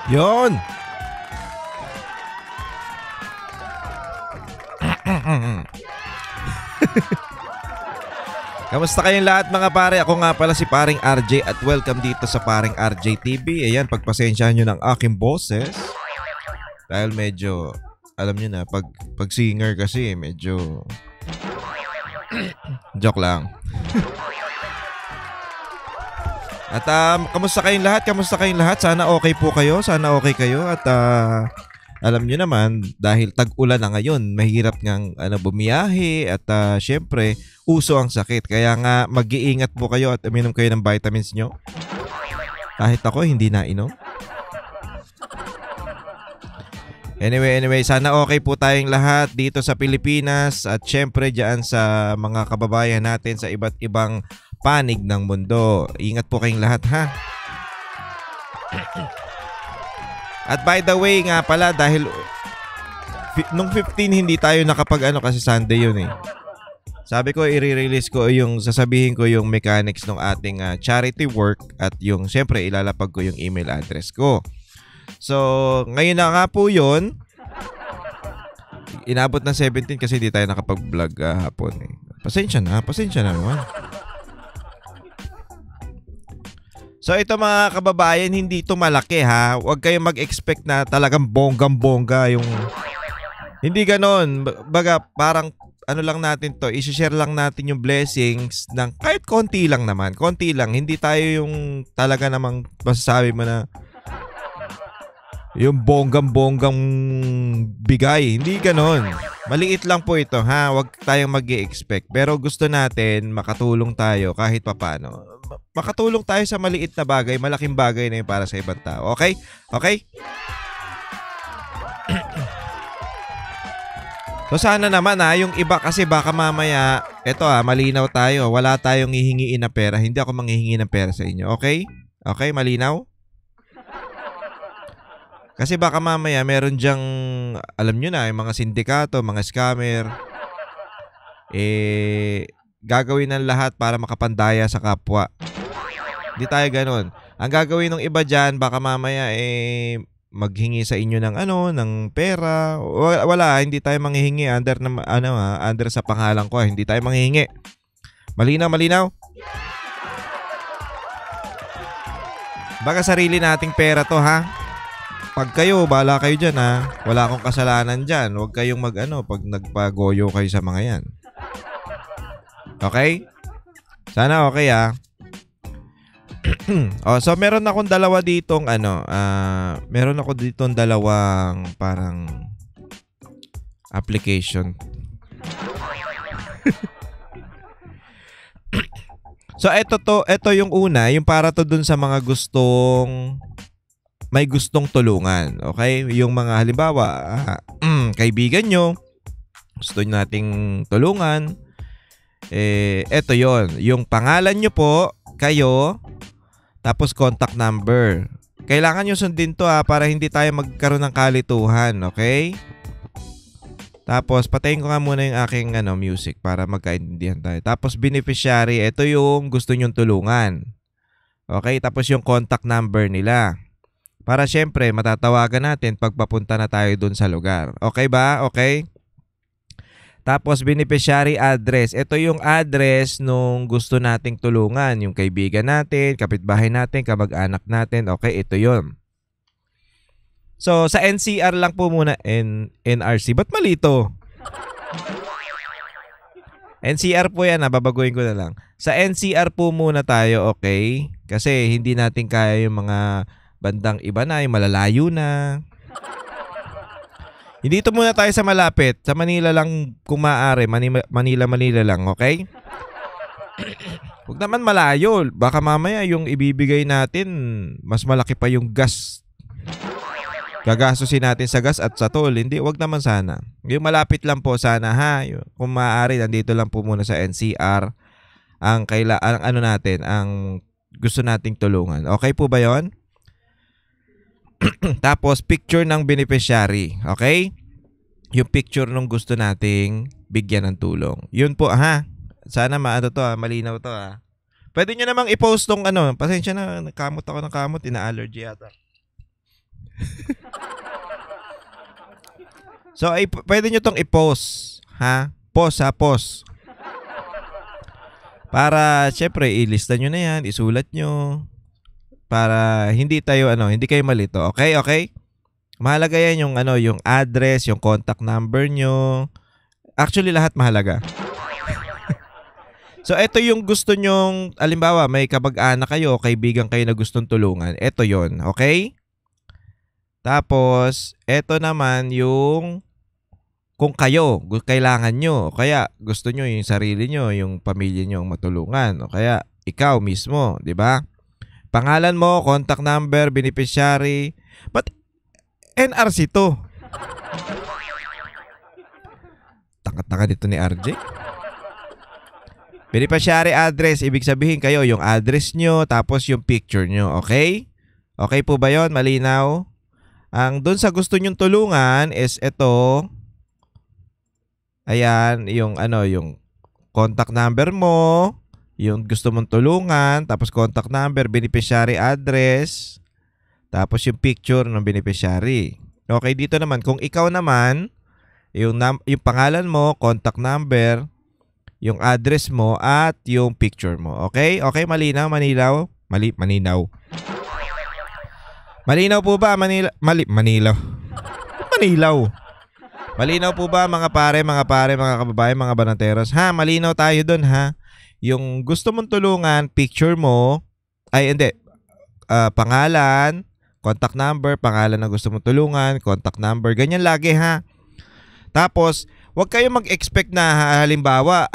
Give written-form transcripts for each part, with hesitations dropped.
Yon. Kamusta kayong lahat mga pare? Ako nga pala si Paring RJ at welcome dito sa Paring RJ TV. Ayan, pagpasensyahan nyo ng aking boses. Dahil medyo, alam nyo na, pag singer kasi medyo... Joke lang. At kamusta kayong lahat? Kamusta kayong lahat? Sana okay po kayo. Sana okay kayo. At alam nyo naman, dahil tag-ulan na ngayon, mahirap ngang bumiyahe. At syempre, uso ang sakit. Kaya nga, mag-iingat po kayo at uminom kayo ng vitamins nyo. Kahit ako, hindi nainom. Anyway, sana okay po tayong lahat dito sa Pilipinas. At syempre, dyan sa mga kababayan natin sa iba't ibang panig ng mundo. Ingat po kayong lahat, ha? At by the way nga pala, dahil nung 15 hindi tayo nakapag kasi Sunday yun eh. Sabi ko i-release ko yung sasabihin ko yung mechanics ng ating charity work at yung syempre ilalapag ko yung email address ko. So ngayon na nga po yun. Inabot ng 17 kasi hindi tayo nakapag-vlog hapon eh. Pasensya na naman. So ito mga kababayan, hindi ito malaki ha. Huwag kayong mag-expect na talagang bonggang-bongga yung... Hindi ganon. Baga parang lang natin to, i-share lang natin yung blessings ng kahit konti lang naman. Konti lang. Hindi tayo yung talaga namang masasabi mo na yung bonggang-bonggang bigay. Hindi ganon. Maliit lang po ito ha. Huwag tayong mag-i-expect. Pero gusto natin makatulong tayo kahit papano. Makatulong tayo sa maliit na bagay, malaking bagay na yun para sa ibang tao. Okay? Okay? So sana naman yung iba kasi baka mamaya, eto malinaw tayo. Wala tayong hihingiin na pera. Hindi ako manghihingi ng pera sa inyo. Okay? Okay? Malinaw? Kasi baka mamaya meron dyang, alam nyo na, yung mga sindikato, mga scammer, gagawin ng lahat para makapandaya sa kapwa. Hindi tayo ganun. Ang gagawin ng iba dyan, baka mamaya maghingi sa inyo ng ng pera. Wala, hindi tayo manghihingi under sa pangalan ko. Hindi tayo manghihingi. Malinaw? Baka sarili nating pera to ha. Pag kayo, bahala kayo dyan ha. Wala akong kasalanan dyan. Huwag kayong pag nagpagoyo kayo sa mga yan. Okay? Sana okay ha. So meron akong dalawa ditong dalawang parang application. So ito yung una, yung para to dun sa mga may gustong tulungan. Okay? Yung mga halimbawa, kaibigan nyo, gusto nating tulungan. Eto yon, yung pangalan nyo po, kayo, tapos contact number. Kailangan nyo sundin to para hindi tayo magkaroon ng kalituhan, okay? Tapos patayin ko nga muna yung aking music para magkaintindihan tayo. Tapos beneficiary, ito yung gusto nyong tulungan. Okay, tapos yung contact number nila. Para syempre matatawagan natin pag papunta na tayo dun sa lugar. Okay ba? Okay? Tapos beneficiary address. Ito yung address nung gusto nating tulungan. Yung kaibigan natin, kapitbahay natin, kamag-anak natin. Okay, ito yun. So sa NCR lang po muna. NRC. Ba't mali ito? NCR po yan. Babaguhin ko na lang. Sa NCR po muna tayo, okay? Kasi hindi natin kaya yung mga bandang iba na, yung malalayo na. Hindi ito muna tayo sa malapit. Sa Manila lang kung maaari. Manila lang, okay? Huwag naman malayo. Baka mamaya yung ibibigay natin, mas malaki pa yung gas. Gagastusin natin sa gas at sa toll. Hindi, huwag naman sana. Yung malapit lang po sana ha. Kung maaari, nandito lang po muna sa NCR. Ang gusto nating tulungan. Okay po ba yon? Tapos picture ng beneficiary, okay? Yung picture ng gusto nating bigyan ng tulong. Yun po ha. Sana malinaw to ha. Pwede nyo namang i-post tong pasensya na, kamot ako ng kamot, ina-allergy yata. So, ay, pwede nyo tong i-post. Ha? Post ha, post. Para, syempre, ilista nyo na yan, isulat nyo. Para hindi kayo malito. Okay, okay? Mahalaga yan yung address, yung contact number nyo. Actually, lahat mahalaga. So, ito yung gusto nyong, alimbawa, may kabag-anak kayo, kaibigan kayo na gustong tulungan. Ito yon, okay? Tapos, ito naman yung kung kayo, kailangan nyo, kaya gusto nyo yung sarili nyo, yung pamilya nyo matulungan, o kaya ikaw mismo, di ba? Pangalan mo, contact number, beneficiary, but NRC to. Taka-taka dito ni RJ. Beneficiary address, ibig sabihin kayo, yung address nyo, tapos yung picture nyo, okay? Okay po ba yon? Malinaw? Ang dun sa gusto nyong tulungan is ito. Ayan, yung contact number mo, yung gusto mong tulungan, tapos contact number, beneficiary address, tapos yung picture ng beneficiary. Okay, dito naman, kung ikaw naman, yung pangalan mo, contact number, yung address mo, at yung picture mo. Okay? Okay, malinaw, Manilaw? Maninaw. Malinaw po ba, Manilaw? Manilaw. Malinaw po ba mga pare, mga kababayan, mga banateros? Ha, malinaw tayo dun ha. Yung gusto mong tulungan, picture mo, pangalan, contact number, pangalan na gusto mong tulungan, contact number, ganyan lagi ha. Tapos, huwag kayo mag-expect na halimbawa,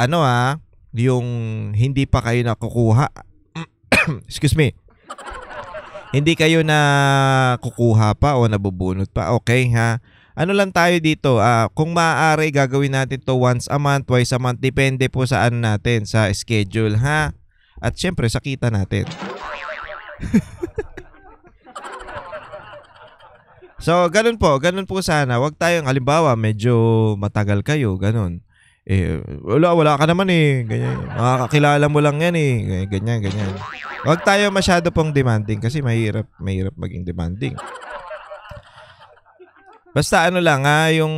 yung hindi pa kayo nakukuha. Excuse me. Hindi kayo na kukuha pa o nabubunot pa. Okay ha. Ano lang tayo dito, kung maaari gagawin natin to once a month, twice a month, depende po sa natin, sa schedule ha. At syempre sa kita natin. So, ganun po sana. Huwag tayong, halimbawa, medyo matagal kayo, ganun. Wala ka naman ganyan. Makakakilala mo lang yan ganyan. Huwag tayo masyado pong demanding kasi mahirap maging demanding. Basta lang yung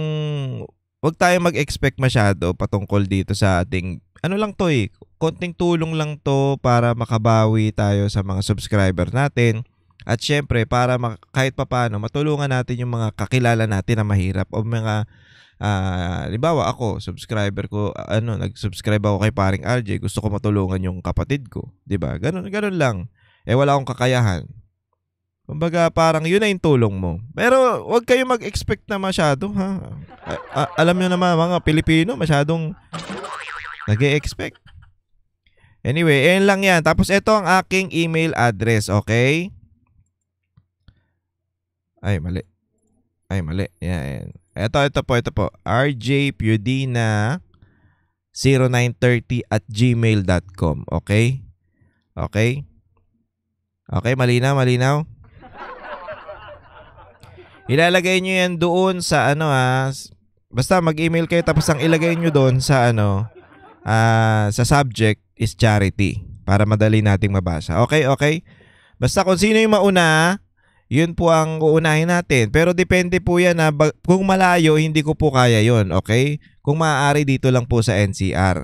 huwag tayo mag-expect masyado patungkol dito sa ating, lang to konting tulong lang to para makabawi tayo sa mga subscriber natin. At syempre, para kahit papano, matulungan natin yung mga kakilala natin na mahirap o mga, halimbawa ako, subscriber ko, nag-subscribe ako kay paring RJ, gusto ko matulungan yung kapatid ko. Diba? Ganun lang. Wala akong kakayahan. Kumbaga, parang yun na yung tulong mo. Pero, huwag kayo mag-expect na masyado, ha? Alam nyo naman, mga Pilipino, masyadong nag-e-expect. Anyway, yan lang yan. Tapos, ito ang aking email address, okay? Ay, mali. Yan. Ito po. rjpudina0930@gmail.com. Okay? Okay, malinaw? Ilalagay nyo yan doon sa basta mag-email kayo tapos ang ilagay nyo doon sa sa subject is charity para madali nating mabasa. Okay? Basta kung sino yung mauna, yun po ang uunahin natin. Pero depende po yan kung malayo, hindi ko po kaya yun. Okay? Kung maaari dito lang po sa NCR.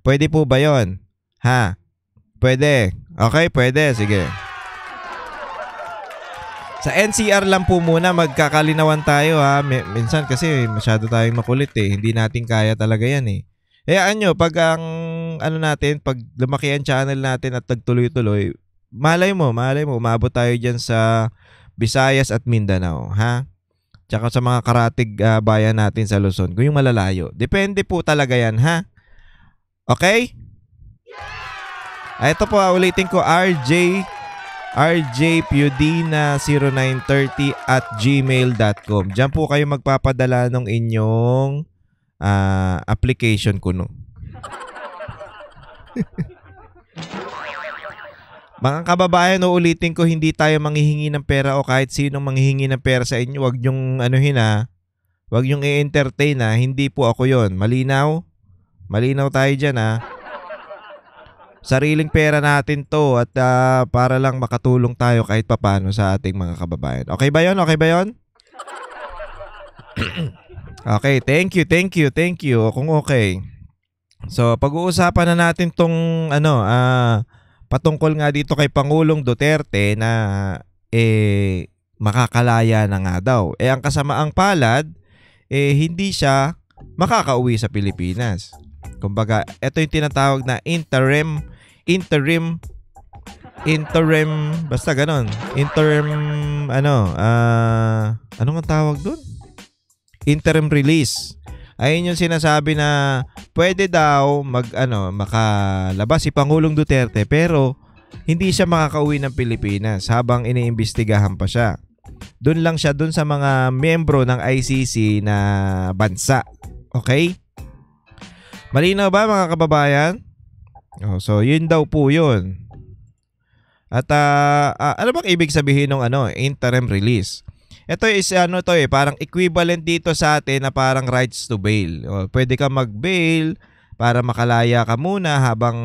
Pwede po ba yun? Ha? Pwede. Okay? Pwede. Sige. Sa NCR lang po muna magkakalinawan tayo ha. Minsan kasi masyado tayong makulit Hindi natin kaya talaga yan Hayaan nyo, pag pag lumaki ang channel natin at nagtuloy-tuloy, malay mo, umabot tayo dyan sa Visayas at Mindanao, ha? Tsaka sa mga karatig bayan natin sa Luzon, kung yung malalayo. Depende po talaga yan, ha? Okay? Ito po, ulitin ko, rjpudina0930@gmail.com. Diyan po kayo magpapadala ng inyong application kuno. Mga kababayan, uulitin ko, hindi tayo manghihingi ng pera o kahit sinong manghihingi ng pera sa inyo. Huwag nyong huwag nyong i-entertain Hindi po ako yon. Malinaw? Malinaw tayo dyan Sariling pera natin to at para lang makatulong tayo kahit papano sa ating mga kababayan. Okay ba yun? Okay ba yun? Okay, thank you. Kung okay. So, pag-uusapan na natin tong patungkol nga dito kay Pangulong Duterte na makakalaya na nga daw. Ang kasamaang palad, hindi siya makakauwi sa Pilipinas. Kumbaga, ito yung tinatawag na interim, basta ganon. Ano nga tawag dun? Interim release. Ayun yung sinasabi na pwede daw makalabas si Pangulong Duterte pero hindi siya makakauwi ng Pilipinas habang iniimbestigahan pa siya. Doon lang siya sa mga miyembro ng ICC na bansa. Okay? Malinaw ba mga kababayan? So yun daw po yun. At ano bang ibig sabihin ng interim release? Ito is parang equivalent dito sa atin na parang rights to bail. Pwede ka mag-bail para makalaya ka muna habang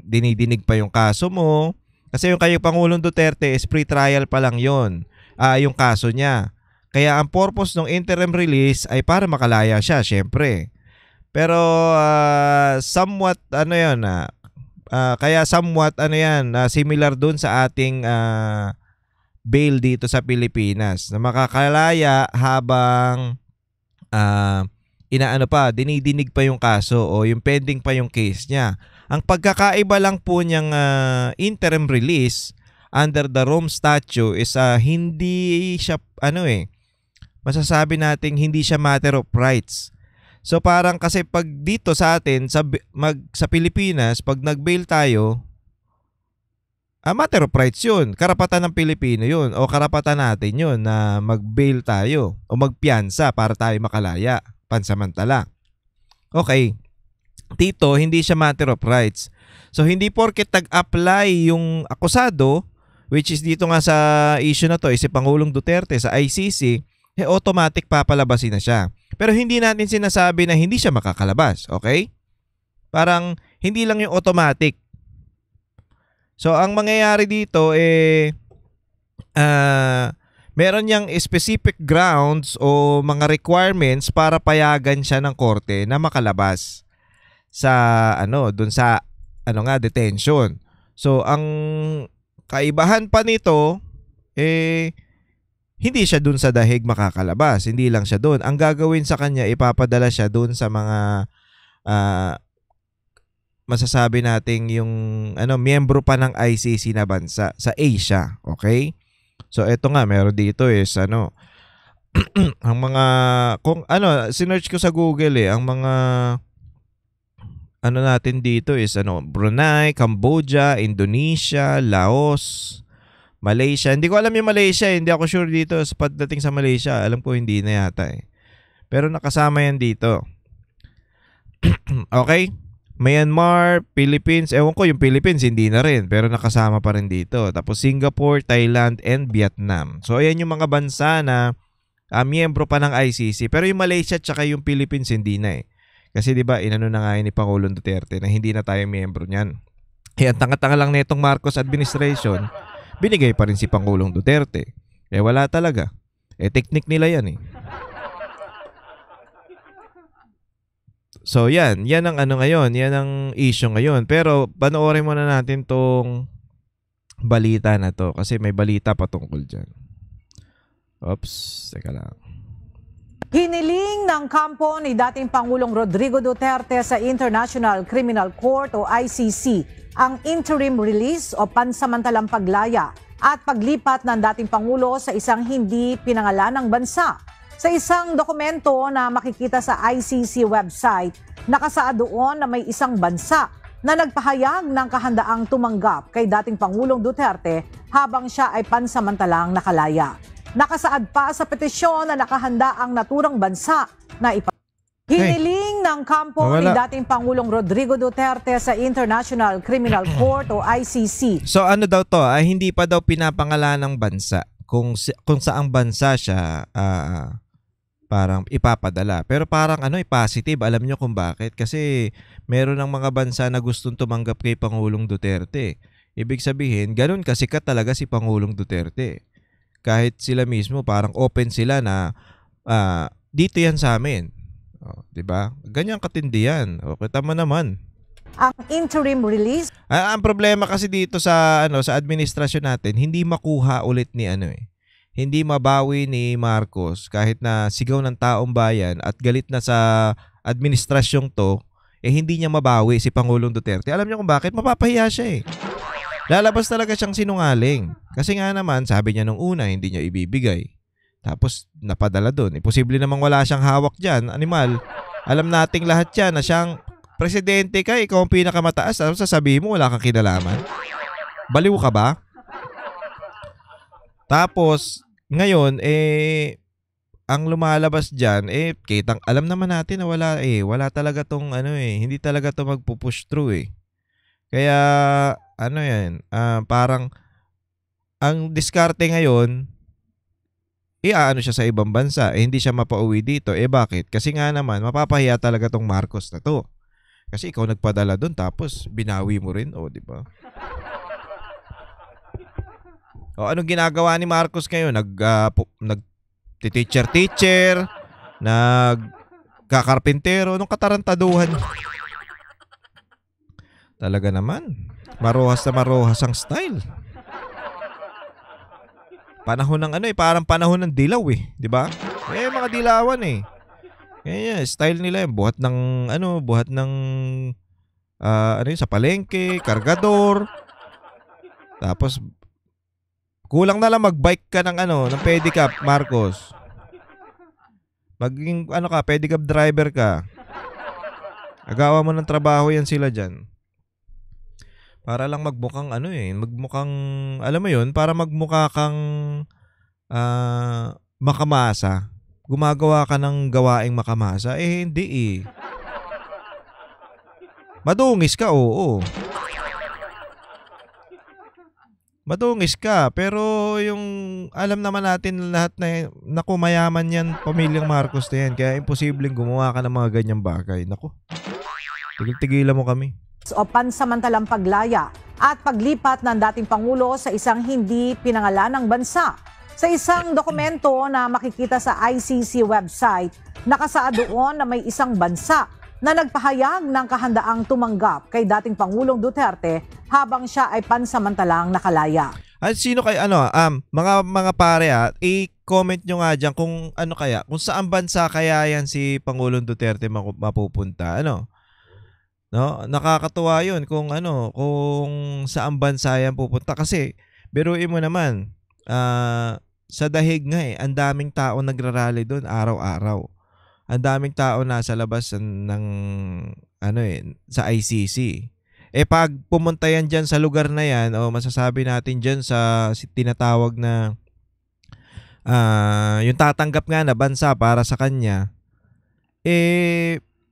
dinidinig pa yung kaso mo. Kasi yung kay Pangulong Duterte is pre-trial pa lang yun. Yung kaso niya. Kaya ang purpose ng interim release ay para makalaya siya, syempre. Pero somewhat similar dun sa ating bail dito sa Pilipinas na makakalaya habang dinidinig pa yung kaso o yung pending pa yung case niya. Ang pagkakaiba lang po niyang interim release under the Rome Statute is hindi siya masasabi nating hindi siya matter of rights. So parang kasi pag dito sa atin sa Pilipinas, pag nag-bail tayo, matter of rights yun. Karapatan ng Pilipino yun o karapatan natin yun na mag-bail tayo o magpiyansa para tayo makalaya pansamantala. Okay. Dito, hindi siya matter of rights. So, hindi porket tag-apply yung akusado, which is dito nga sa issue na to, si Pangulong Duterte sa ICC, automatic papalabasin na siya. Pero hindi natin sinasabi na hindi siya makakalabas. Okay? Parang hindi lang yung automatic. So, ang mangyayari dito meron niyang specific grounds o mga requirements para payagan siya ng korte na makalabas sa detention. So, ang kaibahan pa nito hindi siya dun sa dahig makakalabas. Hindi lang siya dun. Ang gagawin sa kanya, ipapadala siya dun sa mga masasabi nating yung miyembro pa ng ICC na bansa sa Asia, okay? So eto nga meron dito is ang mga sinearch ko sa Google ang mga natin dito is Brunei, Cambodia, Indonesia, Laos, Malaysia. Hindi ko alam yung Malaysia, hindi ako sure dito sa pagdating sa Malaysia. Alam ko hindi na yata Pero nakasama yan dito. Okay? Myanmar, Philippines, ewan ko yung Philippines hindi na rin pero nakasama pa rin dito. Tapos Singapore, Thailand, and Vietnam. So ayan yung mga bansa na miyembro pa ng ICC. Pero yung Malaysia at yung Philippines hindi na Kasi 'di ba inano na nga ni Pangulong Duterte na hindi na tayo miyembro niyan. Kaya tanga-tanga lang nitong Marcos administration, binigay pa rin si Pangulong Duterte. Wala talaga. Technique nila yan So yan ang ngayon, yan ang issue ngayon. Pero panoorin muna natin tong balita na to kasi may balita patungkol dyan. Oops, teka lang. Hiniling ng kampo ni dating Pangulong Rodrigo Duterte sa International Criminal Court o ICC ang interim release o pansamantalang paglaya at paglipat ng dating Pangulo sa isang hindi pinangalanang bansa. Sa isang dokumento na makikita sa ICC website, nakasaad doon na may isang bansa na nagpahayag ng kahandaang tumanggap kay dating Pangulong Duterte habang siya ay pansamantalang nakalaya. Nakasaad pa sa petisyon na nakahanda ang naturang bansa na Hiniling ng kampo ni dating Pangulong Rodrigo Duterte sa International Criminal Court o ICC. So daw to, hindi pa daw pinapangalan ng bansa kung saang bansa siya parang ipapadala. Pero parang positive. Alam nyo kung bakit? Kasi meron ng mga bansa na gustong tumanggap kay Pangulong Duterte. Ibig sabihin, ganun kasikat talaga si Pangulong Duterte. Kahit sila mismo, parang open sila na dito yan sa amin. Diba? Ganyan katindi yan. Kita mo naman. Ang interim release. Ang problema kasi dito sa sa administrasyon natin, hindi makuha ulit ni hindi mabawi ni Marcos kahit na sigaw ng taong bayan at galit na sa administrasyong to, hindi niya mabawi si Pangulong Duterte. Alam niyo kung bakit? Mapapahiya siya Lalabas talaga siyang sinungaling. Kasi nga naman, sabi niya nung una, hindi niya ibibigay. Tapos napadala doon. Imposible namang wala siyang hawak dyan, animal. Alam nating lahat yan na siyang presidente ka, ikaw ang pinakamataas. Tapos sasabihin mo, wala kang kinalaman. Baliw ka ba? Tapos, ngayon, ang lumalabas dyan, alam naman natin na wala talaga tong hindi talaga to magpupush through Kaya, parang, ang diskarte ngayon, siya sa ibang bansa, hindi siya mapauwi dito. Bakit? Kasi nga naman, mapapahiya talaga tong Marcos na to. Kasi ikaw nagpadala doon, tapos binawi mo rin, di ba? Anong ginagawa ni Marcos ngayon? Nag-teacher, nagkakarpintero, anong katarantaduhan? Talaga naman. Marohas na marohas ang style. Panahon ng parang panahon ng dilaw di ba? Mga dilawan Kaya style nila buhat ng sa palengke, kargador. Tapos kulang na lang magbike ka ng ng pedicab, Marcos. Maging pedicab driver ka. Agawa mo ng trabaho yan sila diyan. Para lang magmukhang magmukhang, alam mo yun, para magmukha kang makamasa. Gumagawa ka ng gawaing makamasa. Hindi Madungis ka, oo. Madungis ka, pero yung alam naman natin lahat na mayaman yan, pamilyang Marcos na yan. Kaya imposibleng gumawa ka ng mga ganyang bagay. Naku, tigil-tigilan mo kami. O pansamantalang paglaya at paglipat ng dating Pangulo sa isang hindi pinangalanang bansa. Sa isang dokumento na makikita sa ICC website, nakasaad doon na may isang bansa na nagpahayag ng kahandaang tumanggap kay dating Pangulong Duterte habang siya ay pansamantalang nakalaya. At sino kayo mga pare i-comment nyo nga diyan kung kung saan bansa kaya yan si Pangulong Duterte mapupunta. No, nakakatuwa 'yun kung kung saan bansa yan pupunta kasi biruin mo naman sa dahig nga ang daming tao nagrarally doon araw-araw. Ang daming tao nasa labas ng sa ICC. Pag pumunta yan diyan sa lugar na yan masasabi natin diyan sa tinatawag na yung tatanggap nga na bansa para sa kanya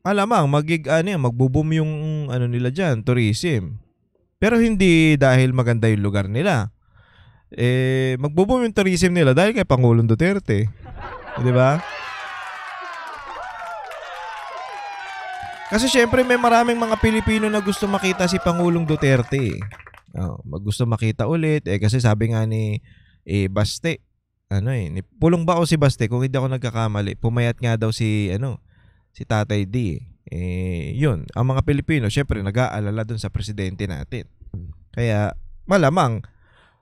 malamang magbo-boom yung nila diyan, tourism. Pero hindi dahil maganda yung lugar nila. Magbo-boom yung tourism nila dahil kay Pangulong Duterte. Di ba? Kasi syempre may maraming mga Pilipino na gusto makita si Pangulong Duterte. Gusto makita ulit kasi sabi nga ni Baste, Pulong ba o si Baste kung hindi ako nagkakamali, pumayat nga daw si Tatay D. Yun, ang mga Pilipino syempre nag-aalala dun sa presidente natin. Kaya malamang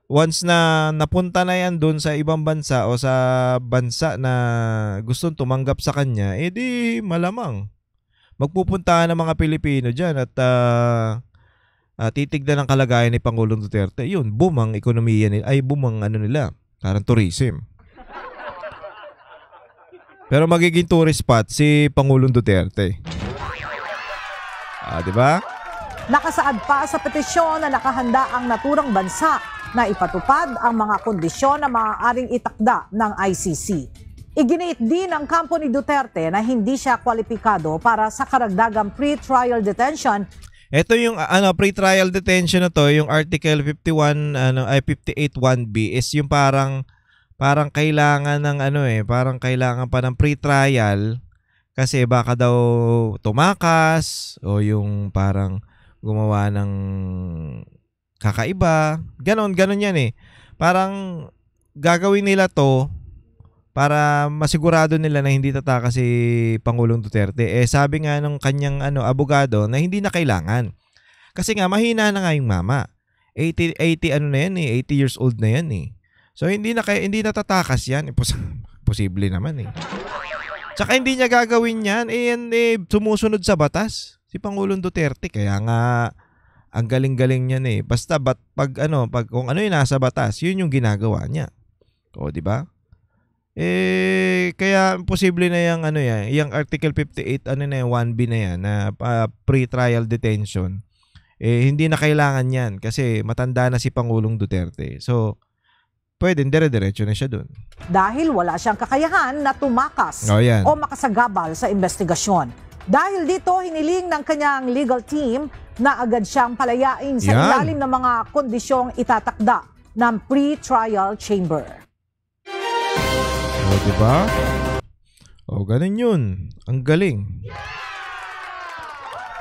once na napunta na yan dun sa ibang bansa o sa bansa na gustong tumanggap sa kanya, di malamang magpupuntahan ng mga Pilipino dyan at titignan ang kalagayan ni Pangulong Duterte. Yun, boom ang ekonomiya nila, boom ang nila, parang tourism. Pero magiging tourist spot si Pangulong Duterte. Di ba? Nakasaad pa sa petisyon na nakahanda ang naturang bansa na ipatupad ang mga kondisyon na maaaring itakda ng ICC. Iginiit din ng kampo ni Duterte na hindi siya kwalipikado para sa karagdagang pre-trial detention. Ito yung pre-trial detention na to, yung Article 58(1)(b is yung parang parang kailangan ng parang kailangan pa ng pre-trial kasi baka daw tumakas o yung parang gumawa ng kakaiba. Ganon yan eh. Parang gagawin nila to para masigurado nila na hindi tatakas si Pangulong Duterte. Sabi nga ng kanyang abogado na hindi na kailangan. Kasi nga mahina na nga yung mama. 80 na yan eh, 80 years old na yan eh. So hindi na tatakas yan. Posible naman eh. Tsaka hindi niya gagawin yan sumusunod sa batas si Pangulong Duterte. Kaya nga ang galing-galing niya eh. Basta pag kung ano yung nasa batas, yun yung ginagawa niya. O di ba? Kaya posible na yung Article 58 yung 1B na yan na pre-trial detention. Hindi na kailangan yan kasi matanda na si Pangulong Duterte. So pwede dire-diretso na siya dun. Dahil wala siyang kakayahan na tumakas o makasagabal sa investigasyon. Dahil dito, hiniling ng kanyang legal team na agad siyang palayain sa ilalim ng mga kondisyong itatakda ng pre-trial chamber. O, diba? O, ganun yun. Ang galing.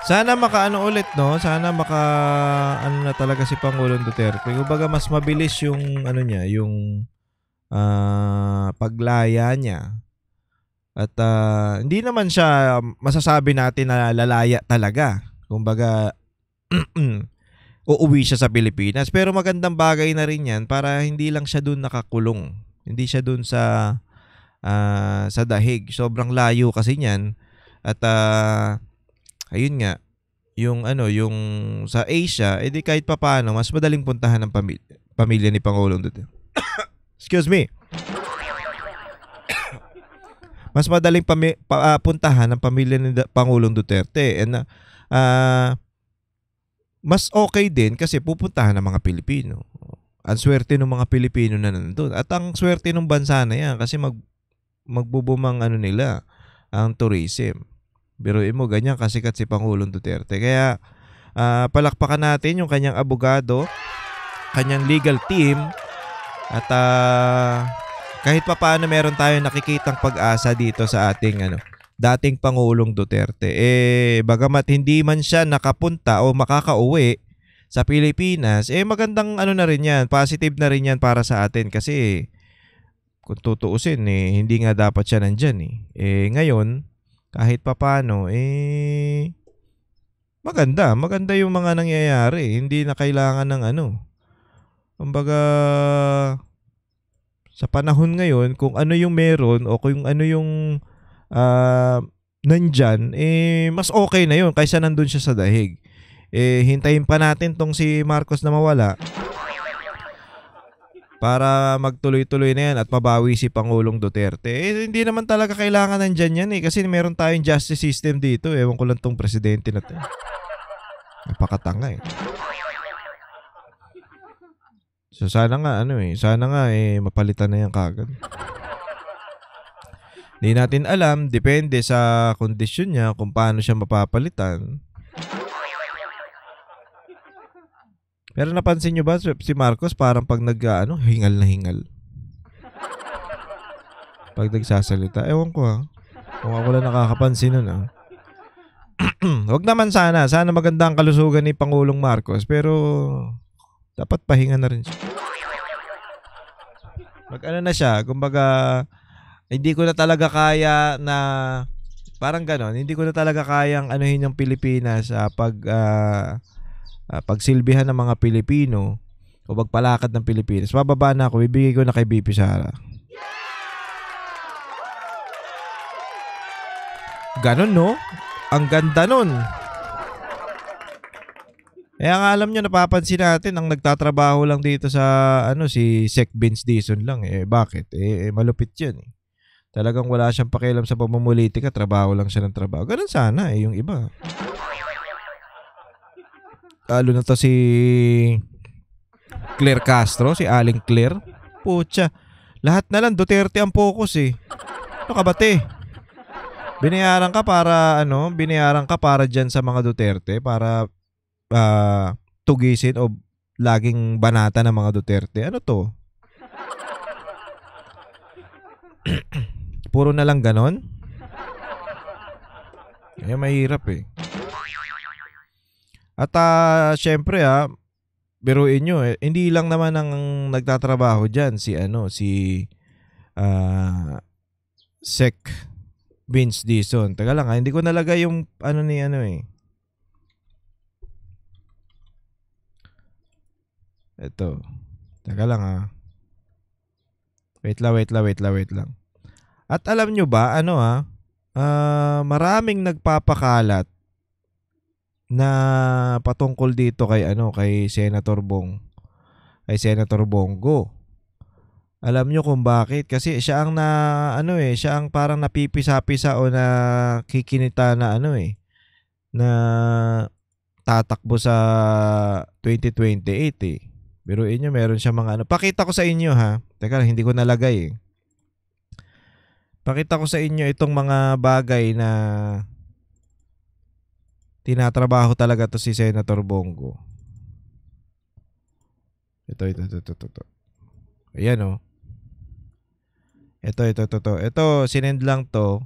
Sana ulit, no? Sana na talaga si Pangulong Duterte. Kumbaga mas mabilis yung yung paglaya niya. At hindi naman siya masasabi natin na lalaya talaga. Kumbaga uuwi siya sa Pilipinas. Pero magandang bagay na rin yan para hindi lang siya doon nakakulong. Hindi siya doon sa dahig. Sobrang layo kasi niyan. At ayun nga, yung sa Asia, di kahit papaano, mas madaling puntahan ng pamilya ni Pangulong Duterte. Excuse me. Mas madaling puntahan ng pamilya ni Pangulong Duterte. And mas okay din kasi pupuntahan ng mga Pilipino. Ang swerte ng mga Pilipino na nandun. At ang swerte ng bansa na yan kasi magbubumang nila, ang tourism. Biruin mo, ganyan kasikat si Pangulong Duterte. Kaya palakpakan natin yung kanyang abogado, kanyang legal team, at kahit pa paano meron tayong nakikitang pag-asa dito sa ating dating Pangulong Duterte. Bagamat hindi man siya nakapunta o makakauwi sa Pilipinas, magandang na rin yan, positive na rin yan para sa atin kasi kung tutuusin hindi nga dapat siya nandyan ngayon kahit papaano maganda yung mga nangyayari, hindi na kailangan ng kumbaga sa panahon ngayon kung ano yung meron o kung ano yung nandyan, mas okay na yun kaysa nandun siya sa dahig. Hintayin pa natin tong si Marcos na mawala para magtuloy-tuloy na yan at mabawi si Pangulong Duterte. Hindi naman talaga kailangan nandyan yan kasi meron tayong justice system dito. Ewan ko lang tong presidente na to. Napakatanga So sana nga mapalitan na yan kagad. Hindi natin alam, depende sa kondisyon niya kung paano siya mapapalitan. Pero napansin nyo ba si Marcos parang pag hingal na hingal. Pag nagsasalita. Ewan ko kung ako lang nakakapansin nun Wag naman sana. Sana maganda ang kalusugan ni Pangulong Marcos. Pero dapat pahinga na rin siya. Na siya. Kumbaga hindi ko na talaga kaya na parang ganon. Hindi ko na talaga kayang yung Pilipinas pagsilbihan ng mga Pilipino o pagpalakad ng Pilipinas. Bababa na ako, bibigay ko na kay BP Sara. Ganon, no? Ang ganda nun. Kaya nga alam nyo, napapansin natin ang nagtatrabaho lang dito sa si Sec Vince Dizon lang. Bakit? Malupit yan Talagang wala siyang pakialam sa pamumulitika, trabaho lang siya ng trabaho. Ganon sana yung iba. Lalo na to si Claire Castro, si Aling Claire. Pucha, lahat na lang Duterte ang focus Ano ka ba Binayaran ka para dyan sa mga Duterte para tugisin o laging banata ng mga Duterte. Ano to? Puro na lang ganon. Kaya mahirap eh. At syempre biruin nyo hindi lang naman ang nagtatrabaho dyan si Sec Vince Dizon. Taga lang hindi ko nalagay yung Ito. Taga lang Wait lang. At alam nyo ba, maraming nagpapakalat na patungkol dito kay Senator Bongo. Alam nyo kung bakit? Kasi siya ang siya ang parang napipisa-pisa o nakikinita na na tatakbo sa 2028 Biruin nyo, meron siya mga Pakita ko sa inyo Teka, hindi ko nalagay Pakita ko sa inyo itong mga bagay na tinatrabaho talaga to si Senator Bongo. Ito. Ayan Ito, sinend lang to.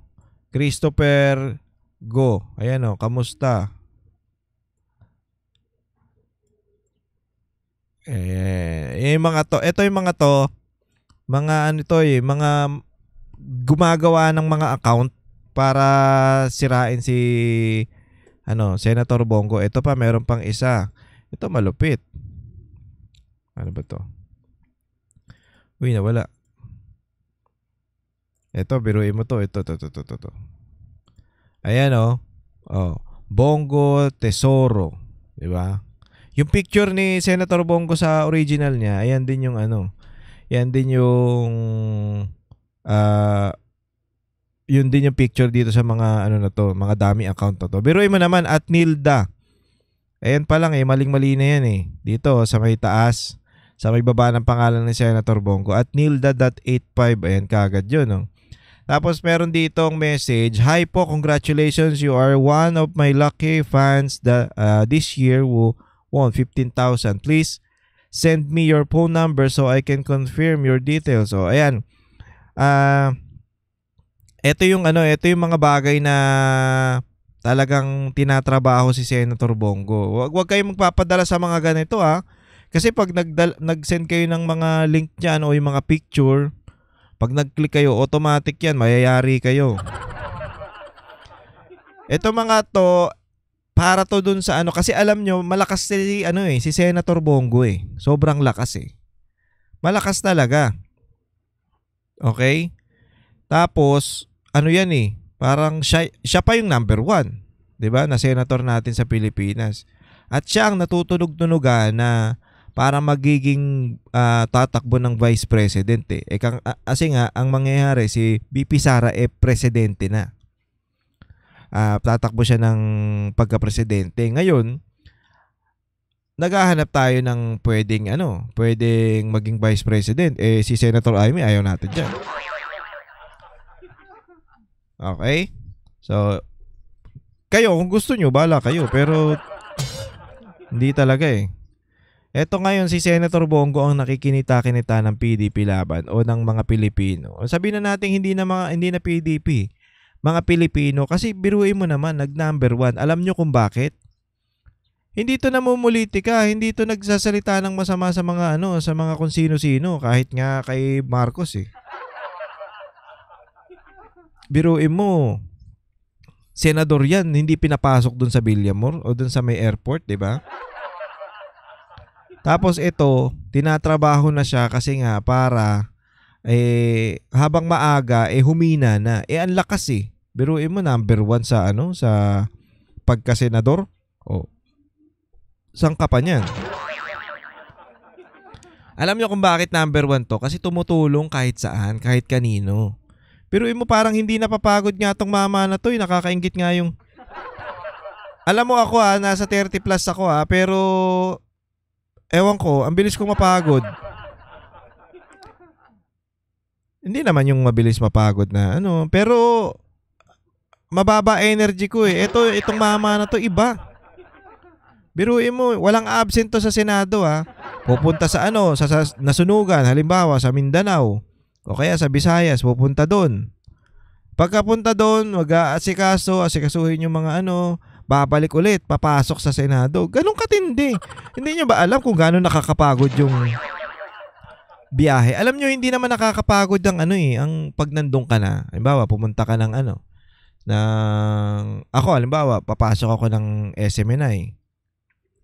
Christopher Go. Ayan kamusta? Yung mga to, ito yung mga to, mga mga gumagawa ng mga account para sirain si Senator Bongo. Ito pa, meron pang isa. Ito malupit. Ano ba to? Uy, nawala. Ito, biruin mo to. Ito. Ayan Bongo Tesoro. Diba? Yung picture ni Senator Bongo sa original niya, ayan din yung yan din yung yun din yung picture dito sa mga mga dami account na to. Biruin mo naman at Nilda. Ayan pa lang maling-mali na yan Dito sa may taas, sa may baba ng pangalan ni Senator Bongo at Nilda.85. Ayan kagad yun Tapos meron ditong message, "Hi po, congratulations, you are one of my lucky fans that this year who won 15,000. Please send me your phone number so I can confirm your details." So ayan. Ito yung mga bagay na talagang tinatrabaho si Senator Bongo. Wag kayong magpapadala sa mga ganito Kasi pag nag-send kayo ng mga link diyan o yung mga picture, pag nag-click kayo, automatic yan, mayayari kayo. Ito mga to, para to dun sa kasi alam nyo, malakas si Senator Bongo Sobrang lakas Malakas talaga. Okay? Tapos, yan parang siya pa yung number 1. 'Di ba? Na senator natin sa Pilipinas. At siya ang natutunog-tunugan na para magiging tatakbo ng Vice President kasi nga, ang mangyayari si VP Sara presidente na. Tatakbo siya ng pagka-presidente. Ngayon, naghahanap tayo ng pwedeng maging Vice President. Si Senator Amy, ayaw natin dyan. Okay? So, kayo, kung gusto nyo, bahala kayo. Pero, hindi talaga Eto ngayon, si Senator Bongo ang nakikinita-kinita ng PDP laban o ng mga Pilipino. Sabihin na natin hindi na PDP. Mga Pilipino, kasi biruin mo naman, nag-number 1. Alam nyo kung bakit? Hindi to namumulitika, hindi to nagsasalita ng masama sa mga sa mga kung sino-sino, kahit nga kay Marcos Biruin mo, senador yan, hindi pinapasok dun sa Villamor o dun sa may airport, di ba? Tapos ito, tinatrabaho na siya kasi nga para habang maaga humina na. Ang lakas Biruin mo, number 1 sa sa pagka-senador. Saan ka pa niyan? Alam niyo kung bakit number 1 to? Kasi tumutulong kahit saan, kahit kanino. Biruin mo, parang hindi napapagod nga tong mama na to. Nakakaingit nga yung... Alam mo ako nasa 30 plus ako pero ewan ko, ang bilis kong mapagod. Hindi naman yung mabilis mapagod na pero mababa energy ko Itong mama na to iba. Biruin mo, walang absent to sa Senado Pupunta sa sa nasunugan, halimbawa sa Mindanao O kaya sa Visayas, pupunta doon. Pagkapunta doon, asikasuhin yung mga babalik ulit, papasok sa Senado. Ganun katindi. Hindi nyo ba alam kung gaano nakakapagod yung biyahe? Alam nyo, hindi naman nakakapagod ang ang pag nandun ka na. Halimbawa, pumunta ka ng halimbawa, papasok ako ng SMNI.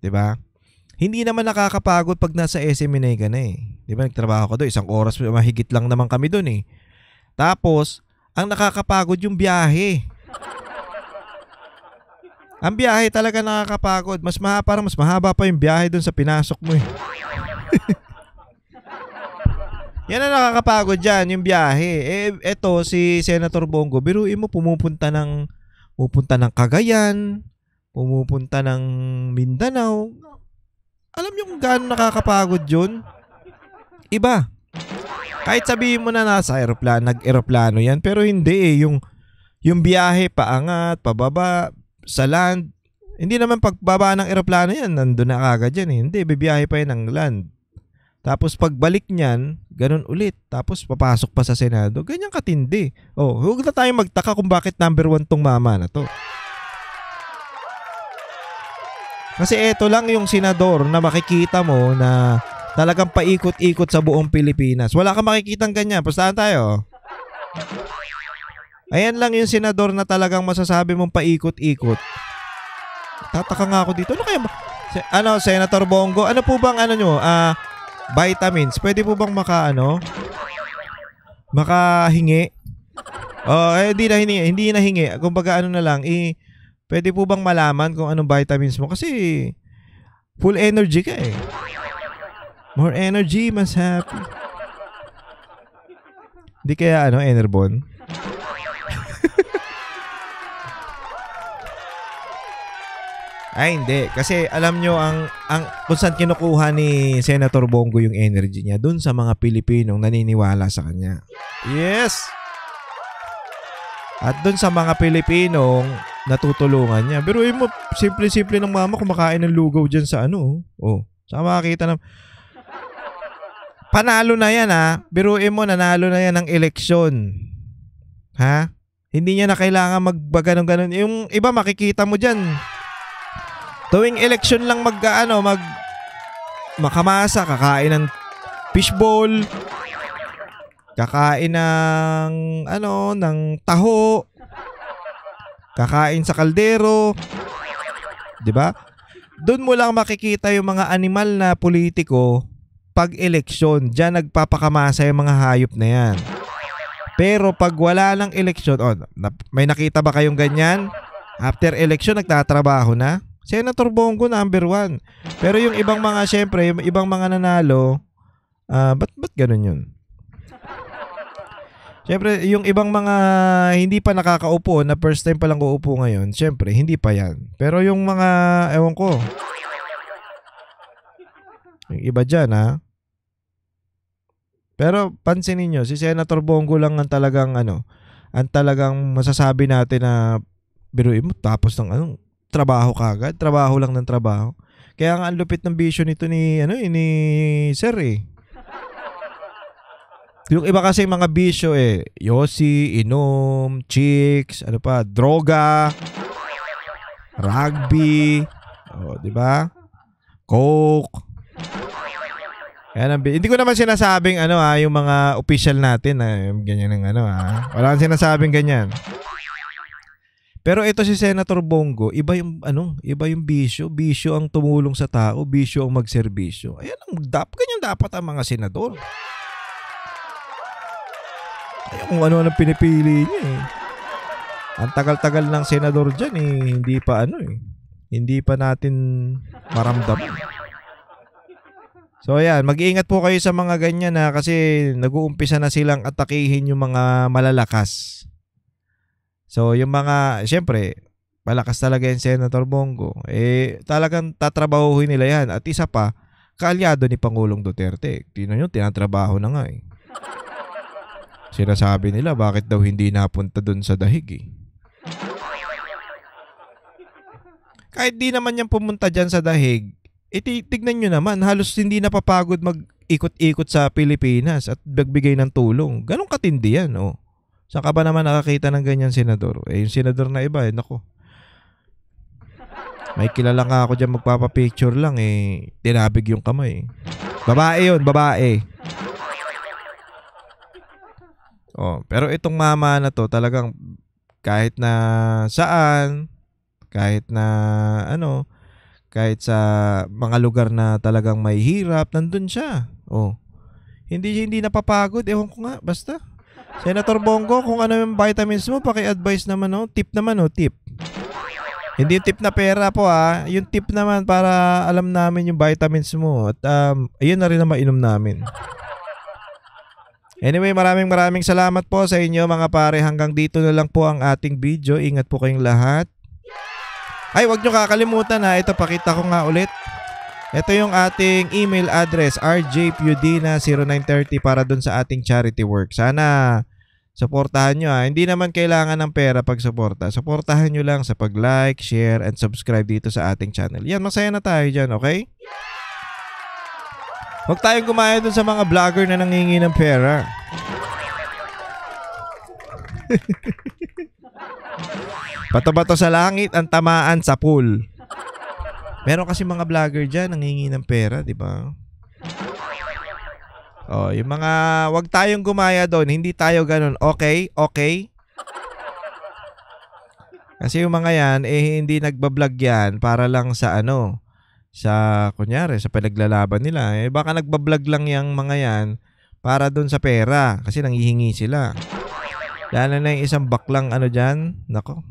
'Di ba? Hindi naman nakakapagod pag nasa SMNI ka na eh. 'Di ba? Nagtrabaho ko doon, 1 oras mahigit lang naman kami doon eh. Tapos, ang nakakapagod yung biyahe. Ang biyahe talaga nakakapagod. Parang mas mahaba pa yung biyahe doon sa pinasok mo eh. Yan ang nakakapagod dyan, yung biyahe. Eto, si Senator Bongo, biruin mo, pumupunta ng Cagayan, pumupunta ng Mindanao. Alam niyo kung gaano nakakapagod yun? Iba. Kahit sabihin mo na nasa nag-eroplano yan, pero hindi eh. Yung biyahe, paangat, pababa, sa land. Hindi naman pagbaba ng eroplano yan, nandun na kagad yan eh. Hindi, bibiyahe pa yan ng land. Tapos pagbalik niyan, ganun ulit. Tapos papasok pa sa Senado. Ganyan katindi. Huwag na tayong magtaka kung bakit number 1 tong mama na to. Kasi eto lang yung senador na makikita mo na talagang paikot-ikot sa buong Pilipinas. Wala kang makikitang ganyan. Pustahan tayo. Ayan lang yung senador na talagang masasabi mong paikot-ikot. Tataka nga ako dito. Ano kaya ba? Senator Bongo, ano po bang nyo? Vitamins. Pwede po bang makahingi? Hindi na hingi. Kumbaga na lang, pwede po bang malaman kung anong vitamins mo? Kasi full energy ka eh. More energy, mas happy. Hindi kaya Enerbon? Ay, hindi. Kasi alam nyo, kung saan kinukuha ni Senator Bongo yung energy niya, dun sa mga Pilipinong naniniwala sa kanya. Yes! At dun sa mga Pilipinong natutulungan niya. Biruin mo, simple-simple ng mama kumakain ng lugaw dyan sa saan makakita ng... Panalo na yan ha. Biruin mo, nanalo na yan ng eleksyon. Ha? Hindi niya na kailangan magbaganong-ganon. Yung iba makikita mo dyan. Tuwing eleksyon lang makamasa, kakain ng fishball, kakain ng ng taho, kakain sa kaldero. 'Di ba? Doon mo lang makikita yung mga animal na politiko pag eleksyon. Diyan nagpapakamasa yung mga hayop na yan. Pero pag wala ng eleksyon, may nakita ba kayong ganyan? After election, nagtatrabaho na. Senator Bongo number 1. Pero yung ibang mga, syempre, yung ibang mga nanalo, ba't ganun yun? Syempre, yung ibang mga hindi pa nakakaupo, na first time pa lang uupo ngayon, syempre, hindi pa yan. Pero yung mga, ewan ko, yung iba dyan, ha? Pero pansinin nyo, si Senator Bongo lang ang talagang masasabi natin na biruin mo, tapos ng trabaho kagad, trabaho lang ng trabaho. Kaya nga ang lupit ng bisyo nito ni Sir eh. Yung iba kasi mga bisyo yosi, inom, chicks, droga, rugby, di ba? Coke. Hindi ko naman sinasabing yung mga official natin na ganyan ng wala kang sinasabing ganyan. Pero ito si Senator Bongo, iba yung bisyo. Bisyo ang tumulong sa tao, bisyo ang magserbisyo. Ganyan dapat ang mga senador. Ayan kung ano ang pinipili niya eh. Ang tagal-tagal ng senador dyan hindi pa natin maramdaman. So ayan, mag-iingat po kayo sa mga ganyan kasi nag-uumpisa na silang atakihin yung mga malalakas. So, yung mga, siyempre, malakas talaga yung Senator Bongo. Talagang tatrabahuhin nila yan. At isa pa, kaalyado ni Pangulong Duterte. Tingnan nyo, tinatrabaho na nga eh. Sinasabi nila, bakit daw hindi napunta dun sa dahig eh. Kahit di naman yan pumunta dyan sa dahig, tignan nyo naman, halos hindi napapagod ikot-ikot sa Pilipinas at nagbigay ng tulong. Ganong katindi yan, oh. Saan ka ba naman nakakita ng ganyan senador? Yung senador na iba, nako. May kilala nga ako dyan magpapapicture lang, tinabig yung kamay. Babae yun, babae. Oh, pero itong mama na to talagang kahit na saan, kahit na kahit sa mga lugar na talagang may hirap, nandun siya. Oh. Hindi napapagod, ewan ko nga, basta. Senator Bongo, kung ano yung vitamins mo, paki-advise naman, tip naman, tip. Hindi yung tip na pera po, yung tip naman para alam namin yung vitamins mo at ayun na rin na mainom namin. Anyway, maraming salamat po sa inyo mga pare. Hanggang dito na lang po ang ating video. Ingat po kayong lahat. Ay, wag nyo kakalimutan ito pakita ko nga ulit. Ito yung ating email address, rjpudina0930 para dun sa ating charity work. Sana suportahan nyo Hindi naman kailangan ng pera pag suporta. Suportahan nyo lang sa pag-like, share, and subscribe dito sa ating channel. Yan, masaya na tayo dyan, okay? Huwag tayong gumaya dun sa mga vlogger na nangingi ng pera. Bato-bato sa langit, ang tamaan sa pool. Meron kasi mga vlogger dyan nangingi ng pera, di ba? Oh, yung mga wag tayong gumaya doon, hindi tayo ganun. Okay? Kasi yung mga yan hindi nagba-vlog yan para lang sa sa kunyari sa pinaglalaban nila. Baka nagba-vlog lang yung mga yan para doon sa pera kasi nanghihingi sila. Lalo na yung isang baklang dyan. Nako.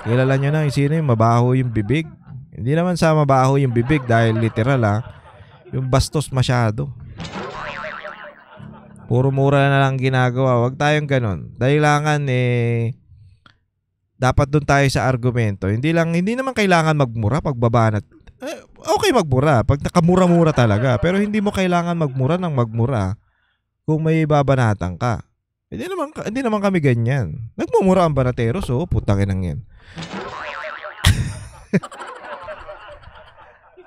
Kilala nyo na sino yung mabaho yung bibig. Hindi naman sa mabaho yung bibig dahil literal yung bastos masyado. Puro mura na lang ginagawa. Huwag tayong ganun. Dahilangan dapat doon tayo sa argumento. Hindi naman kailangan magmura pagbabanat. Okay magmura pag nakamura-mura talaga. Pero hindi mo kailangan magmura ng magmura kung may babanatan ka. Hindi naman kami ganyan. Nagmumura ang banatero, so putangin ang yan.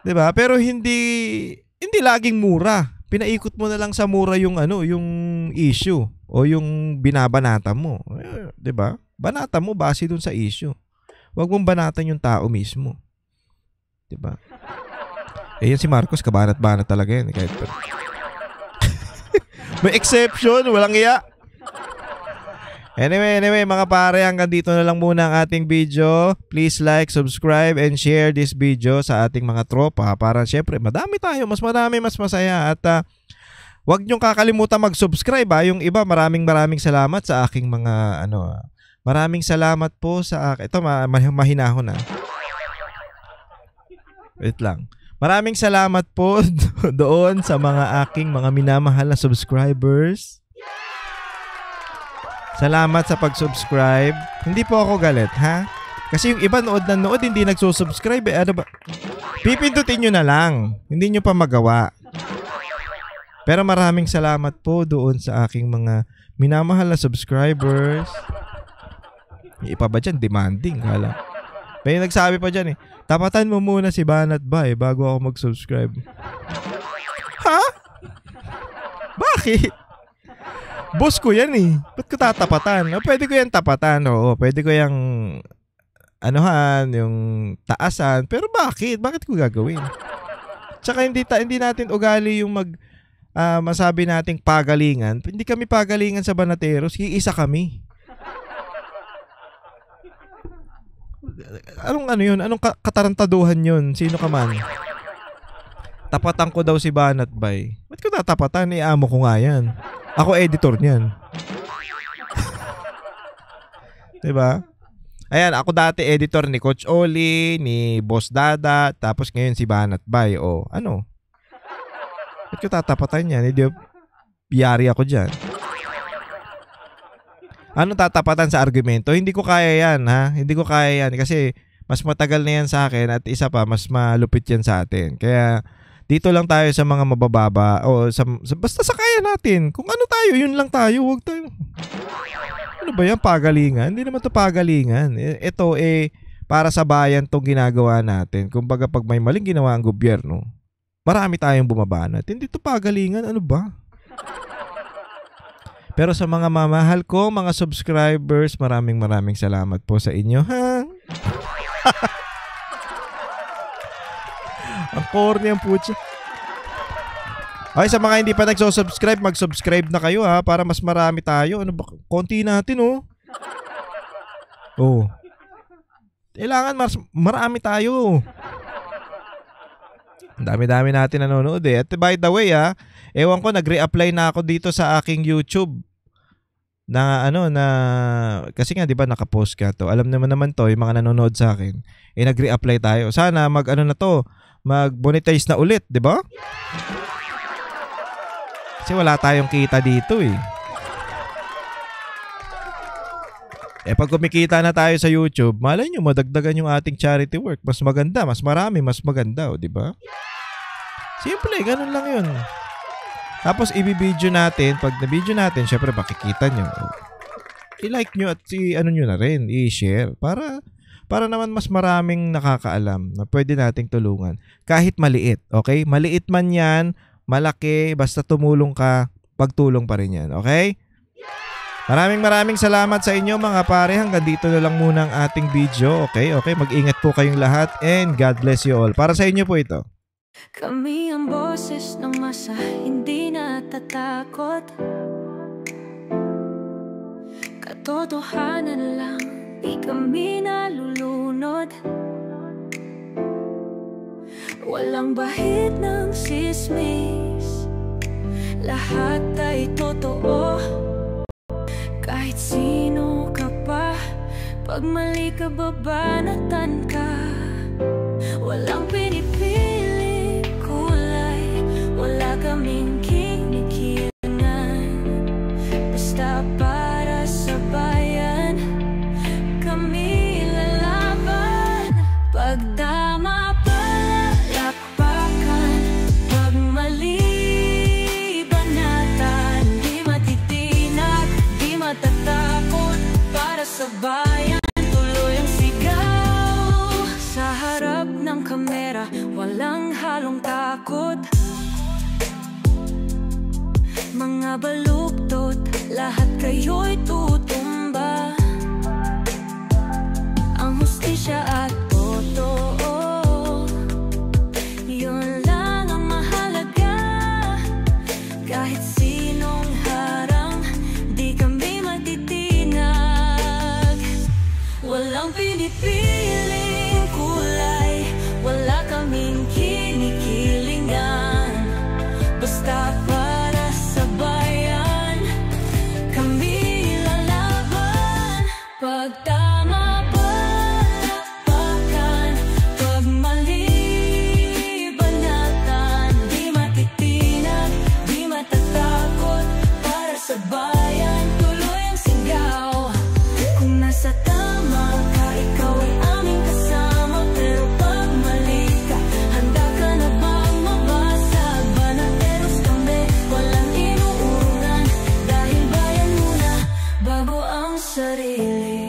Diba? Pero hindi laging mura. Pinaikot mo na lang sa mura yung yung issue o yung binabanata mo. 'Di ba? Banata mo base dun sa issue. Huwag mong banatan yung tao mismo. 'Di ba? Yan si Marcos kabanat-banat talaga yan kahit may exception, walang iya. Anyway, mga pare, hanggang dito na lang muna ang ating video. Please like, subscribe, and share this video sa ating mga tropa para syempre madami tayo, mas marami, mas masaya. At wag niyong kakalimutan mag-subscribe Yung iba, maraming salamat sa aking mga maraming salamat po sa ito, mahinahon Wait lang. Maraming salamat po doon sa mga aking mga minamahal na subscribers. Salamat sa pag-subscribe. Hindi po ako galit, Kasi yung iba nood hindi nagsusubscribe. Ano ba? Pipindutin nyo na lang. Hindi nyo pa magawa. Pero maraming salamat po doon sa aking mga minamahal na subscribers. Yung iba ba dyan? Demanding. Hala. May nagsabi pa dyan tapatan mo muna si Banat Bay bago ako mag-subscribe. Ha? Bakit? Boss ko yan Ba't ko tatapatan? Pwede ko yan tapatan. Oo, pwede ko yung yung taasan. Pero bakit? Bakit ko gagawin? Tsaka hindi natin ugali yung masabi nating pagalingan. Hindi kami pagalingan sa Banateros. Iisa kami. Anong yun? Anong katarantaduhan yun? Sino ka man? Tapatan ko daw si Banat Bay. Ba't ko tatapatan? Amo ko nga yan. Ako editor niyan. Diba? Ayan, ako dati editor ni Coach Oli, ni Boss Dada, tapos ngayon si Banat Bay. Ba't ko tatapatan yan? Hindi, yari ako dyan. Ano tatapatan sa argumento? Hindi ko kaya yan, Hindi ko kaya yan kasi mas matagal na yan sa akin at isa pa, mas malupit yan sa atin. Kaya dito lang tayo sa mga mabababa o basta sa kaya natin. Kung ano tayo, yun lang tayo. Huwag tayo. Ano ba yan? Pagalingan? Hindi naman to pagalingan. Ito para sa bayan tong ginagawa natin. Kumbaga pag may maling ginawa ang gobyerno, marami tayong bumabanat. Hindi to pagalingan, ano ba? Pero sa mga mamahal ko, mga subscribers, maraming salamat po sa inyo, ha? Ang corny ang putya. Okay, sa mga hindi pa nagso-subscribe, mag-subscribe na kayo, ha, para mas marami tayo. Ano ba? Konti natin, oh. Oh. Kailangan marami tayo. Ang dami-dami natin nanonood eh. At by the way, ewan ko, nag-reapply na ako dito sa aking YouTube. Na kasi nga 'di ba naka-post ka to. Alam naman to, yung mga nanonood sa akin. Nag-reapply tayo. Sana mag-monetize na ulit, 'di ba? Kasi wala tayong kita dito eh. Pag kumikita na tayo sa YouTube, malay nyo, madagdagan yung ating charity work. Mas maganda, mas marami, mas maganda, di ba? Simple, ganun lang yun. Tapos i-video natin, pag na-video natin, syempre makikita nyo. I-like nyo at nyo na rin, i-share. Para naman mas maraming nakakaalam na pwede nating tulungan. Kahit maliit, okay? Maliit man yan, malaki, basta tumulong ka, pagtulong pa rin yan, okay? Maraming salamat sa inyo mga pare. Hanggang dito na lang muna ang ating video. Okay? Mag-ingat po kayong lahat and God bless you all. Para sa inyo po ito. Kami ang boses ng masa, hindi natatakot. Katotohanan lang, di kami nalulunod. Walang bahid ng sismis, lahat ay totoo. Kahit sino ka pa, pag mali ka babanatan ka. Walang pinipili kulay, wala kaming kinikilingan. Basta para sa bayan, kami lalaban. Pagdama palakpakan, pag mali banatan. Di matitinag, di matatakot, para sa bayan tuloy ang sigaw. Sa harap ng kamera, walang halong takot. Mga baluktot, lahat kayo'y tutumba. Ang hustisya at totoo, yun lang ang mahalaga. Kahit sinong harang, di kami matitinag. Walang pinipiling kulay, wala kaming kinikilingan. Basta para sa bayan, kami lalaban. Pag tama palakpakan, pag mali banatan. Di matitinag, di matatakot, para sa bayan tuloy ang sigaw. Kung nasa tama ka, ikaw ay aming kasama. Pero pag mali ka, handa ka na bang mabasag? Banateros kami, walang inuurungan. Dahil bayan muna, bago ang sarili.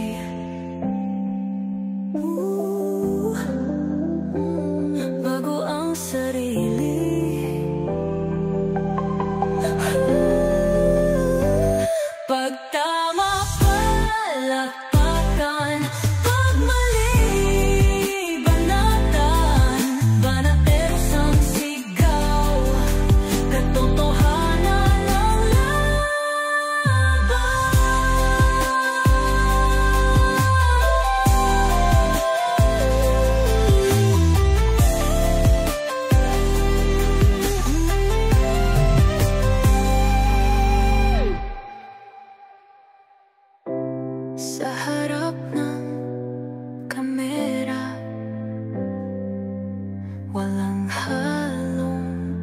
Bago ang sarili. Pag tama palakpakan, pag mali banatan. Banateros ang sigaw, katotohanan ang laban. Sa harap ng kamera, walang halong